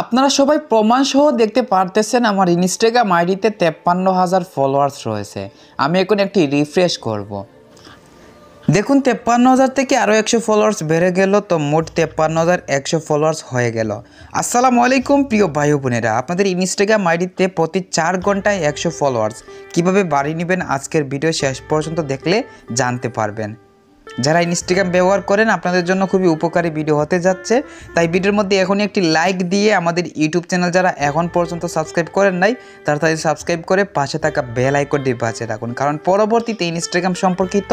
আপনারা সবাই প্রমাণ সহ দেখতে পারতেছেন আমার ইনস্টাগ্রাম আইডিতে 53,000 ফলোয়ার্স রয়েছে। আমি এখন একটি রিফ্রেশ করব। দেখুন 53,000 থেকে আরও 100 ফলোয়ার্স বেড়ে গেল, তো মোট 53,100 ফলোয়ার্স হয়ে গেল। আসসালামু আলাইকুম প্রিয় ভাই বোনেরা, আপনাদের ইনস্টাগ্রাম আইডিতে প্রতি 4 ঘন্টায় 100 ফলোয়ার্স কীভাবে বাড়িয়ে নেবেন আজকের ভিডিও শেষ পর্যন্ত দেখলে জানতে পারবেন। যারা ইনস্টাগ্রাম ব্যবহার করেন আপনাদের জন্য খুবই উপকারী ভিডিও হতে যাচ্ছে, তাই ভিডিওর মধ্যে এখনই একটি লাইক দিয়ে আমাদের ইউটিউব চ্যানেল যারা এখন পর্যন্ত সাবস্ক্রাইব করেন নাই তারা তাদের সাবস্ক্রাইব করে পাশে থাকা বেল আইকনটি বাজিয়ে রাখুন, কারণ পরবর্তীতে ইনস্টাগ্রাম সম্পর্কিত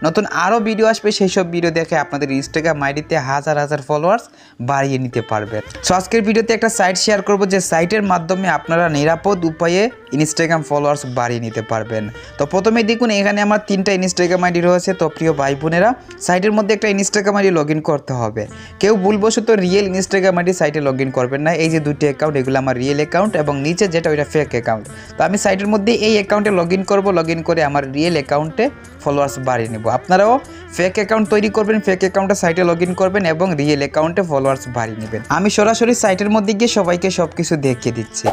নতুন আরও ভিডিও আসবে, সেই সব ভিডিও দেখে আপনাদের ইনস্টাগ্রাম আইডিতে হাজার হাজার ফলোয়ার্স বাড়িয়ে নিতে পারবেন। সো আজকের ভিডিওতে একটা সাইট শেয়ার করব, যে সাইটের মাধ্যমে আপনারা নিরাপদ উপায়ে ইনস্টাগ্রাম ফলোয়ার্স বাড়িয়ে নিতে পারবেন। তো প্রথমে দেখুন এখানে আমার 3টা ইনস্টাগ্রাম আইডি রয়েছে। তো প্রিয় ভাই বোনেরা, সাইটের মধ্যে একটা ইনস্টাগ্রাম আইডি লগ ইন করতে হবে। কেউ ভুলবশত রিয়েল ইনস্টাগ্রাম আইডি সাইটে লগ ইন করবেন না। এই যে দুটি অ্যাকাউন্ট, এগুলো আমার রিয়েল অ্যাকাউন্ট এবং নিচে যেটা ওইটা ফেক অ্যাকাউন্ট। তো আমি সাইটের মধ্যে এই অ্যাকাউন্টে লগ ইন করবো, লগ ইন করে আমার রিয়েল অ্যাকাউন্টে ফলোয়ার্স বাড়িয়ে নেব। আপনারাও ফেক অ্যাকাউন্ট তৈরি করবেন, ফেক অ্যাকাউন্টে সাইটে লগ ইন করবেন এবং রিয়েল অ্যাকাউন্টে ফলোয়ার্স বাড়িয়ে নেবেন। আমি সরাসরি সাইটের মধ্যে গিয়ে সবাইকে সব কিছু দেখিয়ে দিচ্ছি।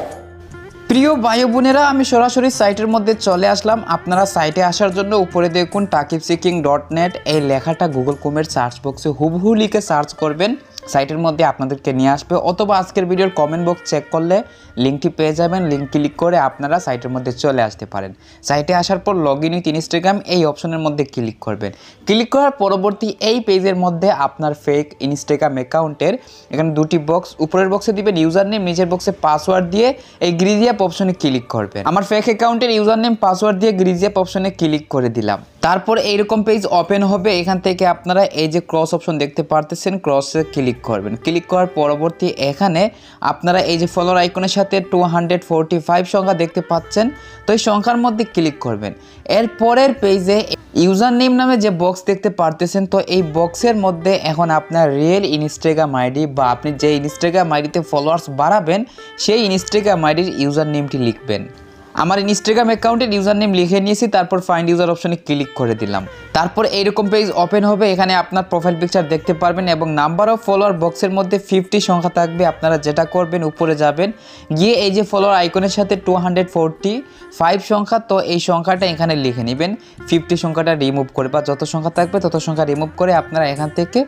প্রিয় ভাই বোনেরা, আমি সরাসরি সাইটের মধ্যে চলে আসলাম। আপনারা সাইটে আসার জন্য উপরে দেখুন takibseeking.net এই লেখাটা গুগল ক্রোমের সার্চ বক্সে হুবহু লিখে সার্চ করবেন, সাইটের মধ্যে আপনাদেরকে নিয়ে আসবে। অথবা আজকের ভিডিওর কমেন্ট বক্স চেক করলে লিঙ্কটি পেয়ে যাবেন, লিঙ্ক ক্লিক করে আপনারা সাইটের মধ্যে চলে আসতে পারেন। সাইটে আসার পর লগ ইন উইথ ইনস্টাগ্রাম এই অপশনের মধ্যে ক্লিক করবেন। ক্লিক করার পরবর্তী এই পেজের মধ্যে আপনার ফেক ইনস্টাগ্রাম অ্যাকাউন্টের এখানে দুটি বক্স, উপরের বক্সে দিবেন ইউজার নেম, নিচের বক্সে পাসওয়ার্ড দিয়ে এই গ্রিজ অ্যাপ অপশনে ক্লিক করবেন। আমার ফেক অ্যাকাউন্টের ইউজার নেম পাসওয়ার্ড দিয়ে গ্রিজ অ্যাপ অপশনে ক্লিক করে দিলাম। তারপর এইরকম পেজ ওপেন হবে। এখান থেকে আপনারা এই যে ক্রস অপশন দেখতে পারতেছেন, ক্রসে ক্লিক করবেন। ক্লিক করার পরবর্তী এখানে আপনারা এই যে ফলোয়ার আইকনের সাথে 245 সংখ্যা দেখতে পাচ্ছেন, তো এই সংখ্যার মধ্যে ক্লিক করবেন। এর পরের পেজে ইউজার নেম নামে যে বক্স দেখতে পারতেছেন, তো এই বক্সের মধ্যে এখন আপনার রিয়েল ইনস্টাগ্রাম আইডি বা আপনি যে ইনস্টাগ্রাম আইডিতে ফলোয়ার্স বাড়াবেন সেই ইনস্টাগ্রাম আইডির ইউজার নেমটি লিখবেন। আমার ইনস্টাগ্রাম অ্যাকাউন্টের ইউজার নেম লিখে নিয়েছি, তারপর ফাইন্ড ইউজার অপশনে ক্লিক করে দিলাম। তারপর এইরকম পেজ ওপেন হবে। এখানে আপনার প্রোফাইল পিকচার দেখতে পারবেন এবং নাম্বার অফ ফলোয়ার বক্সের মধ্যে 50 সংখ্যা থাকবে। আপনারা যেটা করবেন, উপরে যাবেন, গিয়ে এই যে ফলোয়ার আইকনের সাথে 245 সংখ্যা, তো এই সংখ্যাটা এখানে লিখে নেবেন। 50 সংখ্যাটা রিমুভ করে বা যত সংখ্যা থাকবে তত সংখ্যা রিমুভ করে আপনারা এখান থেকে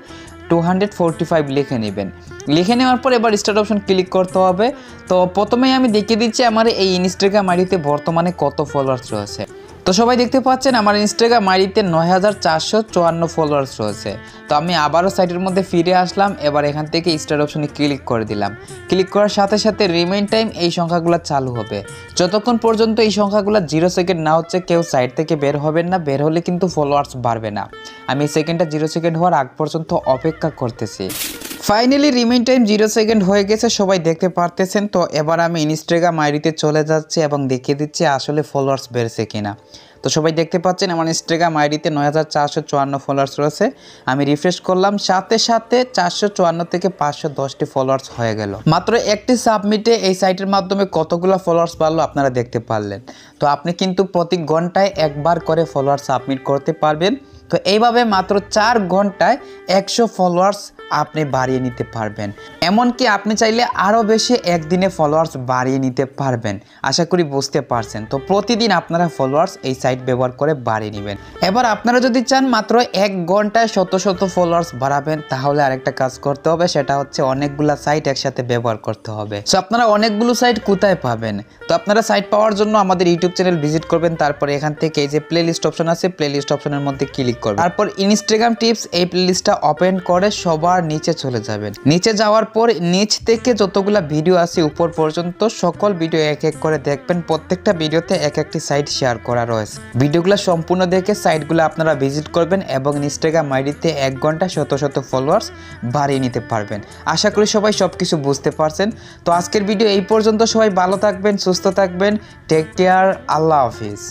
245 লিখে নেবেন। লিখে নেওয়ার পর এবার স্টার্ট অপশন ক্লিক করতে হবে। তো প্রথমেই আমি দেখিয়ে দিচ্ছি আমার এই ইনস্টাগ্রাম আইডিতে বর্তমানে কত ফলোয়ার্স রয়েছে। তো সবাই দেখতে পাচ্ছেন আমার ইনস্টাগ্রাম আইডিতে 9,454 ফলোয়ার্স রয়েছে। তো আমি আবারও সাইটের মধ্যে ফিরে আসলাম। এবার এখান থেকে স্টার্ট অপশনে ক্লিক করে দিলাম। ক্লিক করার সাথে সাথে রিমেইন টাইম এই সংখ্যাগুলো চালু হবে। যতক্ষণ পর্যন্ত এই সংখ্যাগুলো 0 সেকেন্ড না হচ্ছে কেউ সাইট থেকে বের হবেন না, বের হলে কিন্তু ফলোয়ার্স বাড়বে না। আমি এই সেকেন্ডটা 0 সেকেন্ড হওয়ার আগ পর্যন্ত অপেক্ষা করতেছি। ফাইনালি রিমেইন টাইম 0 সেকেন্ড হয়ে গেছে, সবাই দেখতে পারতেছেন। তো এবার আমি ইনস্টাগ্রাম আইডিতে চলে যাচ্ছি এবং দেখিয়ে দিচ্ছি আসলে ফলোয়ার্স বেড়েছে কিনা। তো সবাই দেখতে পাচ্ছেন আমার ইনস্টাগ্রাম আইডিতে 9,454 ফলোয়ার্স রয়েছে। আমি রিফ্রেশ করলাম, সাথে সাথে 454 থেকে 510টি ফলোয়ার্স হয়ে গেল। মাত্র একটি সাবমিটে এই সাইটের মাধ্যমে কতগুলো ফলোয়ার্স বাড়লো আপনারা দেখতে পারলেন। তো আপনি কিন্তু প্রতি ঘন্টায় একবার করে ফলোয়ার সাবমিট করতে পারবেন। তো এইভাবে মাত্র 4 ঘন্টায় 100 ফলোয়ার্স আপনি বাড়িয়ে নিতে পারবেন। এমনকি আপনি চাইলে আরও বেশি একদিনে ফলোয়ার্স বাড়িয়ে নিতে পারবেন। আশা করি বুঝতে পারছেন। তো প্রতিদিন আপনারা ফলোয়ার্স এই সাইট ব্যবহার করে বাড়িয়ে নেবেন। এবার আপনারা যদি চান মাত্র 1 ঘন্টায় শত শত ফলোয়ার্স বাড়াবেন, তাহলে আরেকটা কাজ করতে হবে, সেটা হচ্ছে অনেকগুলো সাইট একসাথে ব্যবহার করতে হবে। সো আপনারা অনেকগুলো সাইট কোথায় পাবেন? তো আপনারা সাইট পাওয়ার জন্য আমাদের ইউটিউব চ্যানেল ভিজিট করবেন। তারপরে এখান থেকে এই যে প্লেলিস্ট অপশন আছে, প্লেলিস্ট অপশনের মধ্যে ক্লিক করবেন। তারপর ইনস্টাগ্রাম টিপস এই প্লেলিস্টটা ওপেন করে সবার নিচে চলে যাবেন। নিচে যাওয়ার পর নিচ থেকে যতগুলা ভিডিও আছে উপর পর্যন্ত সকল ভিডিও এক এক করে দেখবেন। প্রত্যেকটা ভিডিওতে এক একটি সাইট শেয়ার করা রয়েছে। ভিডিওগুলো সম্পূর্ণ দেখে সাইটগুলো আপনারা ভিজিট করবেন এবং ইনস্টাগ্রাম আইডিতে 1 ঘন্টা শত শত ফলোয়ার্স বাড়িয়ে নিতে পারবেন। আশা করি সবাই সবকিছু বুঝতে পারছেন। তো আজকের ভিডিও এই পর্যন্ত। সবাই ভালো থাকবেন, সুস্থ থাকবেন। টেক কেয়ার, আল্লাহ হাফিজ।